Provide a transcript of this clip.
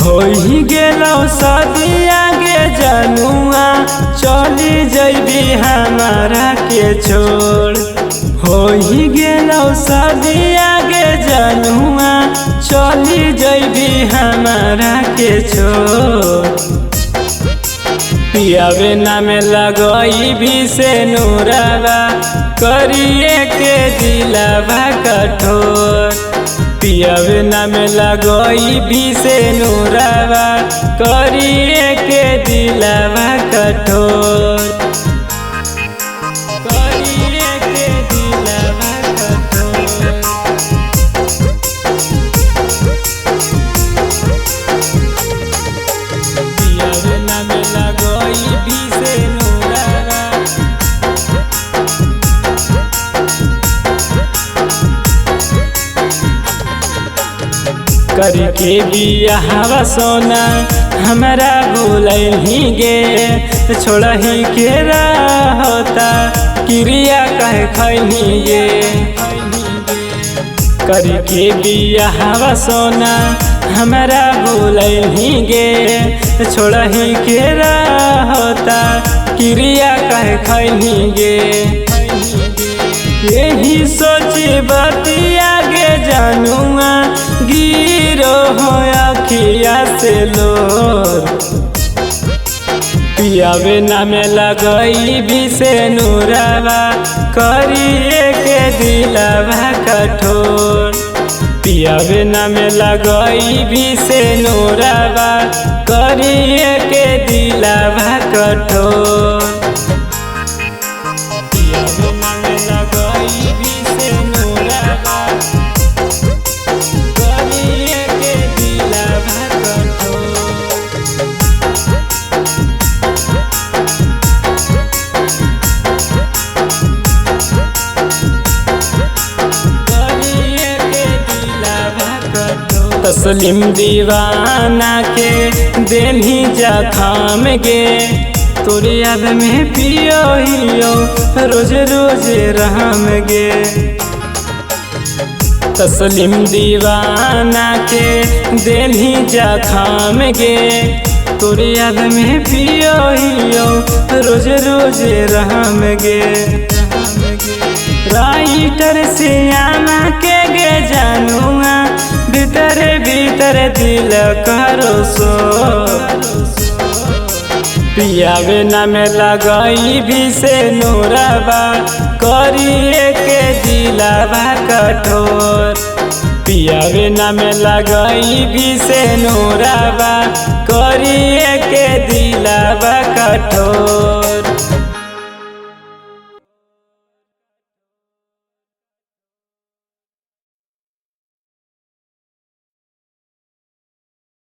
हो ही गेलो शादी आगे जनुआ चली जैबी हमारा के छोड़। हो ही गेलो शादी आगे जनुआ चली जैबी हमारा के छोड़। पियावे नाम लगई भी से नूरावा करिए के दिलावा कठोर। पियावे नाम लगई भी से नूरावा करिए के दिलावा कठोर। करिए के दिलावा कठोर। पियावे नाम लगई भी से नूरावा करके बियाहवा सोना हमरा भूलही गे। छोड़ही के रहता क्रिया कह खही गे। करके बियाहवा सोना हमरा भूलही गे। छोड़ही के रहता क्रिया कह खही गे। यही सोची बतिया गे जनुआ गिरो हो अखिया से लोर। पियावे नाम लगई भी से नूरावा करिए के दिलावा कठोर। पियावे नाम लगई भी से नूरावा करिए के दिलावा कठोर। पियावे नाम लगई भी से नूरावा करिए के दिलावा कठोर। करिए के दिलावा कठोर। तस्लीम दीवाना के देनी जखाम गे। तोरे याद में पियो हियो रोज रोज रहम गे। तस्लीम दीवाना के देनी जखाम गे। तोरे याद में पियो हियो रोज रोज रहम गे। राइटर से आना के गे जनुआ भीतर भीतर दिल करो सो। पियावे नाम लगई भी से नूरावा करिए के दिलावा कठोर। पियावे नाम लगई भी से नूरावा करिए के दिलावा कठोर।